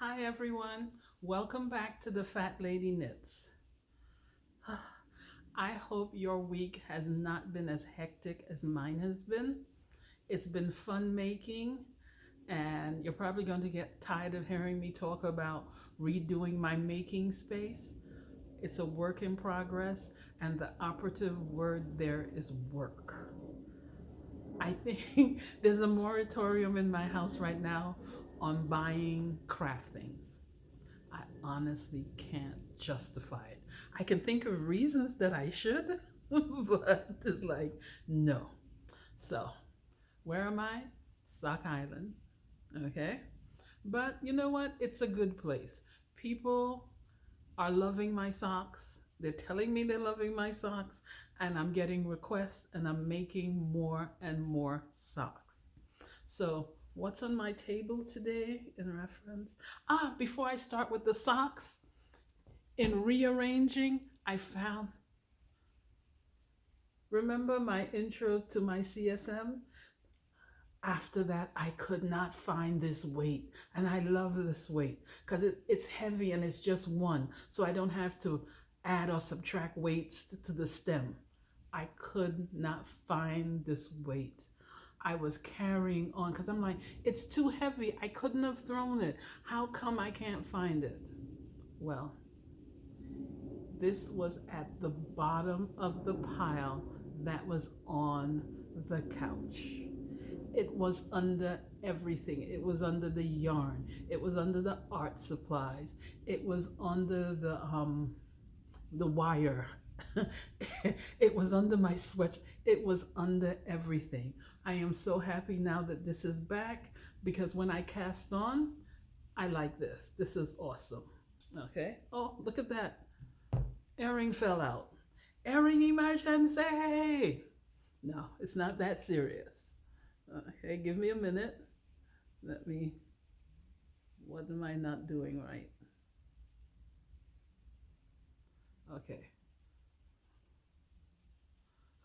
Hi everyone, welcome back to the Fat Lady Knits. I hope your week has not been as hectic as mine has been. It's been fun making, and you're probably going to get tired of hearing me talk about redoing my making space. It's a work in progress, and the operative word there is work. I think there's a moratorium in my house right now on buying craft things. I honestly can't justify it. I can think of reasons that I should, but it's like, no. So, where am I? Sock Island. Okay. But you know what? It's a good place. People are loving my socks. They're telling me they're loving my socks, and I'm getting requests, and I'm making more and more socks. So, what's on my table today in reference? Before I start with the socks, in rearranging, I found, remember my intro to my CSM? After that, I could not find this weight. And I love this weight because it's heavy and it's just one. So I don't have to add or subtract weights to the stem. I could not find this weight. I was carrying on because I'm like, it's too heavy. I couldn't have thrown it. How come I can't find it? Well, this was at the bottom of the pile that was on the couch. It was under everything. It was under the yarn. It was under the art supplies. It was under the wire. It was under my sweat. It was under everything. I am so happy now that this is back because when I cast on, I like this. This is awesome. Okay. Oh, look at that. Airing fell out. Airing emergency. No, it's not that serious. Okay, give me a minute. Let me, what am I not doing right? Okay.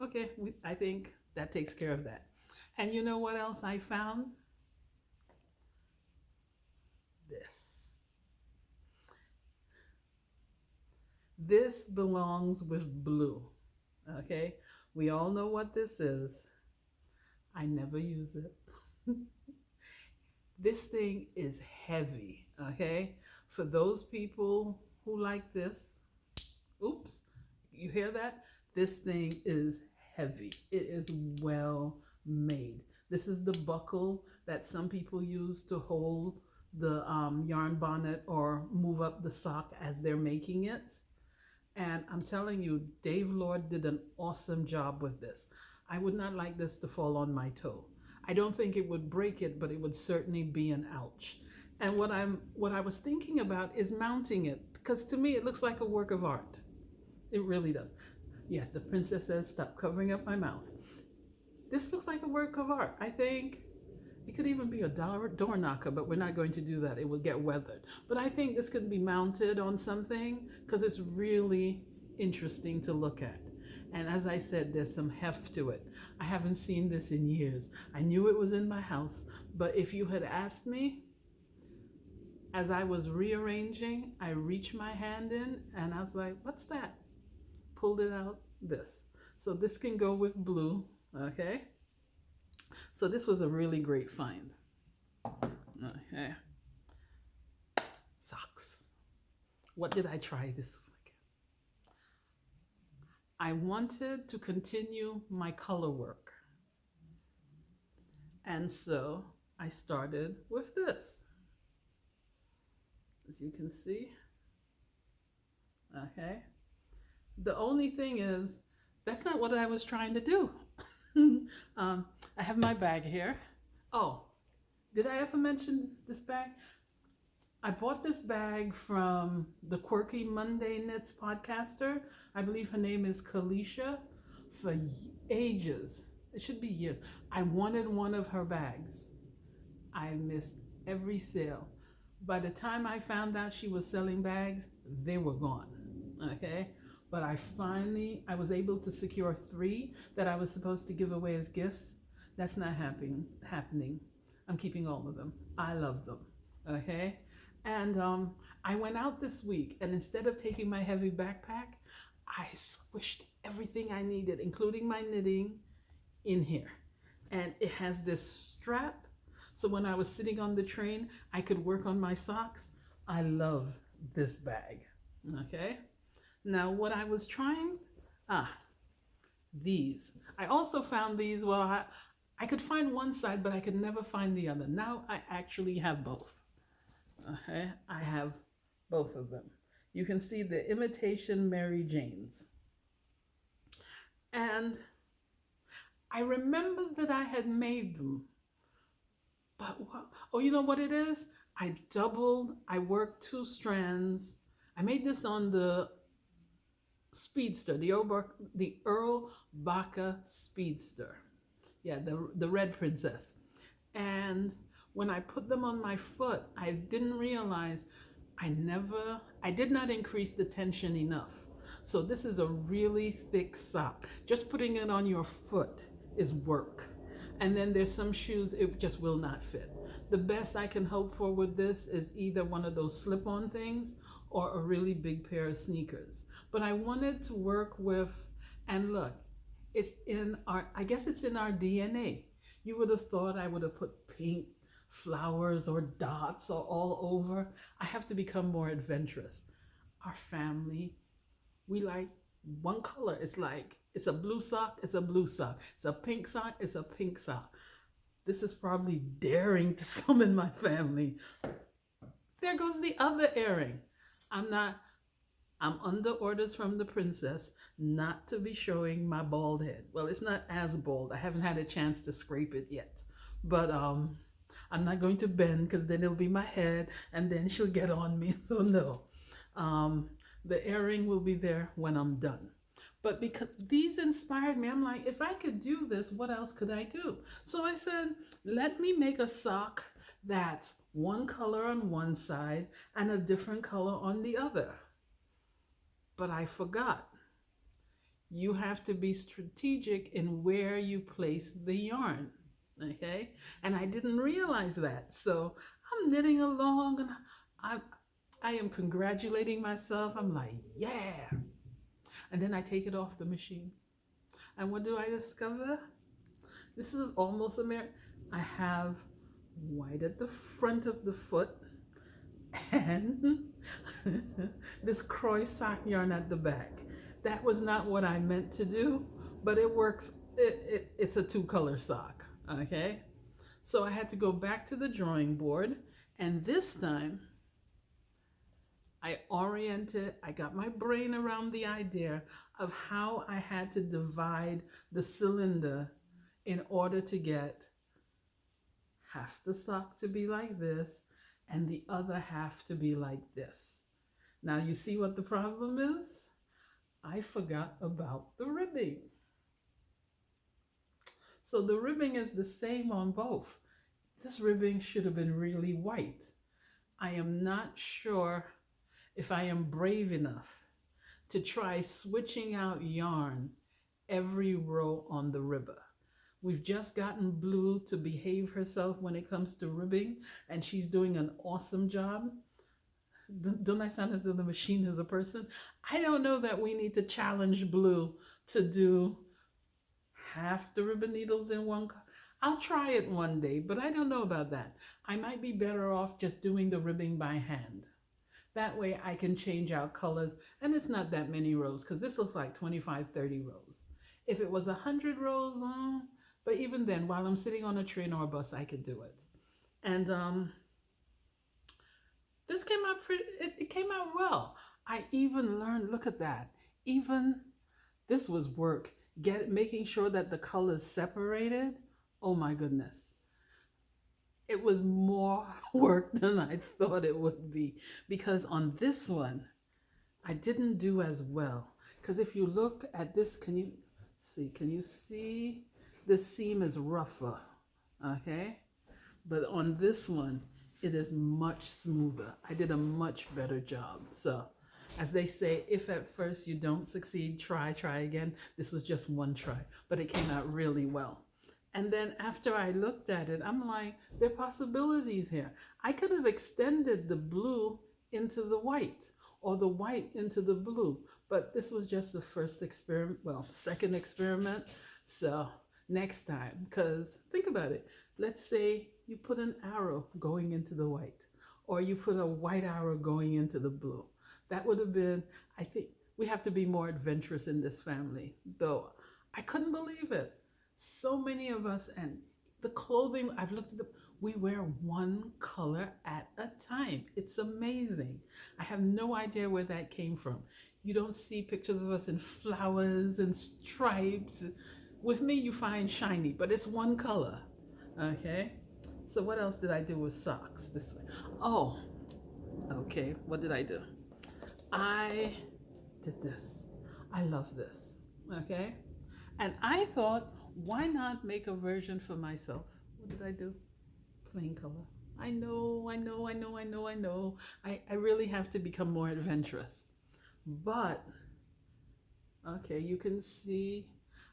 Okay, I think that takes care of that. And you know what else I found? This. This belongs with blue. Okay? We all know what this is. I never use it. This thing is heavy, okay? For those people who like this, oops, you hear that? This thing is heavy. It is well made. This is the buckle that some people use to hold the yarn bonnet or move up the sock as they're making it. And I'm telling you, Dave Lord did an awesome job with this. I would not like this to fall on my toe. I don't think it would break it, but it would certainly be an ouch. And what I was thinking about is mounting it, because to me it looks like a work of art. It really does. Yes, the princess says, stop covering up my mouth. This looks like a work of art. I think it could even be a door knocker, but we're not going to do that. It will get weathered. But I think this could be mounted on something because it's really interesting to look at. And as I said, there's some heft to it. I haven't seen this in years. I knew it was in my house, but if you had asked me, as I was rearranging, I reached my hand in and I was like, what's that? Pulled it out, this. So this can go with blue, okay? So this was a really great find. Okay. Socks. What did I try this week? I wanted to continue my color work. And so I started with this. As you can see. Okay. The only thing is, that's not what I was trying to do. I have my bag here. Oh, did I ever mention this bag? I bought this bag from the Quirky Monday Knits podcaster. I believe her name is Kalisha. For ages, it should be years, I wanted one of her bags. I missed every sale. By the time I found out she was selling bags, they were gone. Okay? But I was able to secure 3 that I was supposed to give away as gifts. That's not happening. I'm keeping all of them. I love them. Okay? And I went out this week, and instead of taking my heavy backpack, I squished everything I needed, including my knitting, in here. And it has this strap, so when I was sitting on the train, I could work on my socks. I love this bag. Okay. Now, what I was trying, these. I also found these. Well, I could find one side, but I could never find the other. Now I actually have both. Okay, I have both of them. You can see the imitation Mary Janes. And I remember that I had made them, but what, oh, you know what it is? I worked two strands. I made this on the Speedster, the Earl Baca Speedster. Yeah, the red princess. And when I put them on my foot, I didn't realize I did not increase the tension enough. So this is a really thick sock. Just putting it on your foot is work. And then there's some shoes it just will not fit. The best I can hope for with this is either one of those slip-on things or a really big pair of sneakers. But I wanted to work with, and look, I guess it's in our DNA. You would have thought I would have put pink flowers or dots or all over. I have to become more adventurous. Our family, we like one color. It's a blue sock, it's a blue sock. It's a pink sock, it's a pink sock. This is probably daring to some in my family. There goes the other earring. I'm under orders from the princess not to be showing my bald head. Well, it's not as bald. I haven't had a chance to scrape it yet. But I'm not going to bend because then it'll be my head and then she'll get on me. So no. The earring will be there when I'm done. But because these inspired me, I'm like, if I could do this, what else could I do? So I said, let me make a sock that's one color on one side and a different color on the other. But I forgot. You have to be strategic in where you place the yarn, okay? And I didn't realize that. So I'm knitting along and I am congratulating myself. I'm like, yeah. And then I take it off the machine. And what do I discover? This is almost American. I have white at the front of the foot and this Croy sock yarn at the back. That was not what I meant to do, but it works. It's a two-color sock, okay? So I had to go back to the drawing board, and this time I got my brain around the idea of how I had to divide the cylinder in order to get half the sock to be like this and the other half to be like this. Now you see what the problem is? I forgot about the ribbing. So the ribbing is the same on both. This ribbing should have been really white. I am not sure if I am brave enough to try switching out yarn every row on the ribber. We've just gotten Blue to behave herself when it comes to ribbing, and she's doing an awesome job. Don't I sound as though the machine is a person? I don't know that we need to challenge Blue to do half the ribbon needles in one. I'll try it one day, but I don't know about that. I might be better off just doing the ribbing by hand. That way I can change out colors, and it's not that many rows because this looks like 25, 30 rows. If it was 100 rows, but even then, while I'm sitting on a train or a bus, I could do it. And this came out it came out well. I even learned, look at that. Even this was work, making sure that the colors separated. Oh my goodness. It was more work than I thought it would be, because on this one, I didn't do as well. Because if you look at this, can you see? This seam is rougher, okay? But on this one, it is much smoother. I did a much better job. So as they say, if at first you don't succeed, try again. This was just one try, but it came out really well. And then after I looked at it, I'm like, there are possibilities here. I could have extended the blue into the white or the white into the blue, but this was just the first experiment, well, second experiment. So next time, because think about it. Let's say you put an arrow going into the white, or you put a white arrow going into the blue. That would have been, I think, we have to be more adventurous in this family, though I couldn't believe it. So many of us, and the clothing, I've looked at we wear one color at a time. It's amazing. I have no idea where that came from. You don't see pictures of us in flowers and stripes. With me, you find shiny, but it's one color. Okay? So what else did I do with socks this way? Oh, okay. What did I do? I did this. I love this. Okay? And I thought, why not make a version for myself? What did I do? Plain color. I know. I really have to become more adventurous. But, okay, you can see,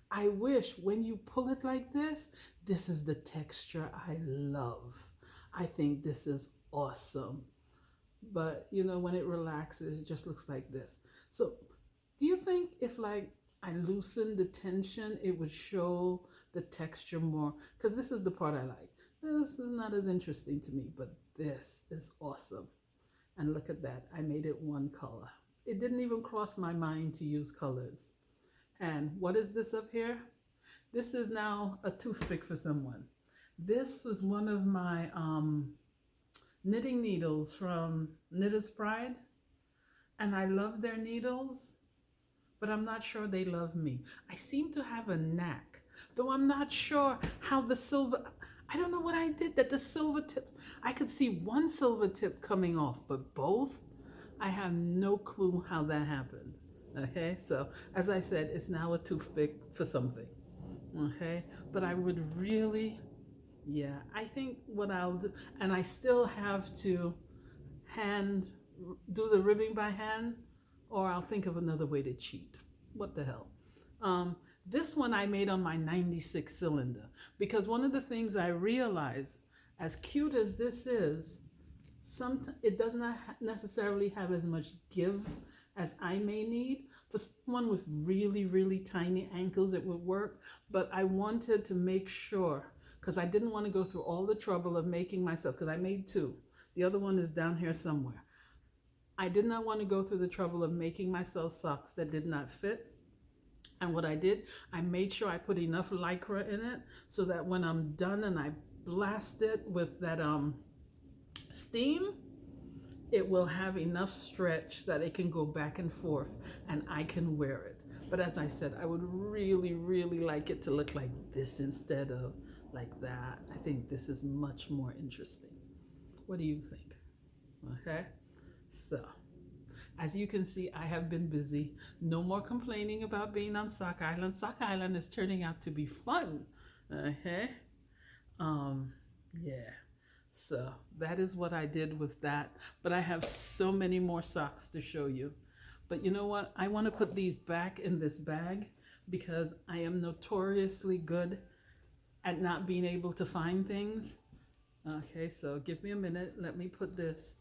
I wish when you pull it like this is the texture I love. I think this is awesome. But, when it relaxes, it just looks like this. So, do you think if I loosened the tension, it would show the texture more? Because this is the part I like. This is not as interesting to me, but this is awesome. And look at that. I made it one color. It didn't even cross my mind to use colors. And what is this up here? This is now a toothpick for someone. This was one of my knitting needles from Knitter's Pride. And I love their needles, but I'm not sure they love me. I seem to have a knack, though I'm not sure how the silver, I don't know what I did that the silver tips, I could see one silver tip coming off, but both, I have no clue how that happened. Okay, so as I said, it's now a toothpick for something. Okay, but I would really, yeah, I think what I'll do, and I still have to do the ribbing by hand, or I'll think of another way to cheat. What the hell? This one I made on my 96 cylinder, because one of the things I realized, as cute as this is, it does not necessarily have as much give as I may need. For someone with really, really tiny ankles, it would work, but I wanted to make sure, because I didn't want to go through all the trouble of making myself, because I made two. The other one is down here somewhere. I did not want to go through the trouble of making myself socks that did not fit. And what I did, I made sure I put enough Lycra in it so that when I'm done and I blast it with that steam, it will have enough stretch that it can go back and forth and I can wear it. But as I said, I would really, really like it to look like this instead of like that. I think this is much more interesting. What do you think? Okay, so as you can see, I have been busy. No more complaining about being on Sock Island. Sock Island is turning out to be fun. Okay. Yeah. So that is what I did with that. But I have so many more socks to show you. But you know what? I want to put these back in this bag because I am notoriously good at not being able to find things. Okay, so give me a minute. Let me put this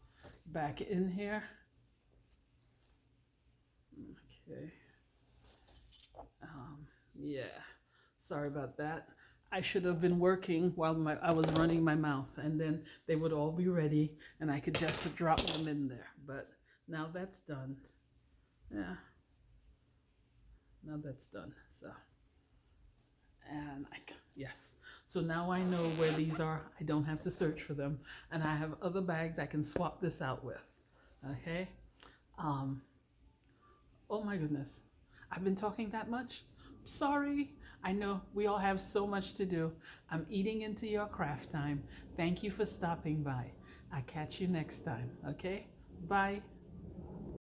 back in here. Okay. Yeah. Sorry about that. I should have been working while I was running my mouth, and then they would all be ready, and I could just drop them in there. But now that's done. Yeah. Now that's done. So, and yes. So now I know where these are. I don't have to search for them, and I have other bags I can swap this out with. Okay. Oh my goodness. I've been talking that much? Sorry. I know we all have so much to do. I'm eating into your craft time. Thank you for stopping by. I'll catch you next time. Okay? Bye.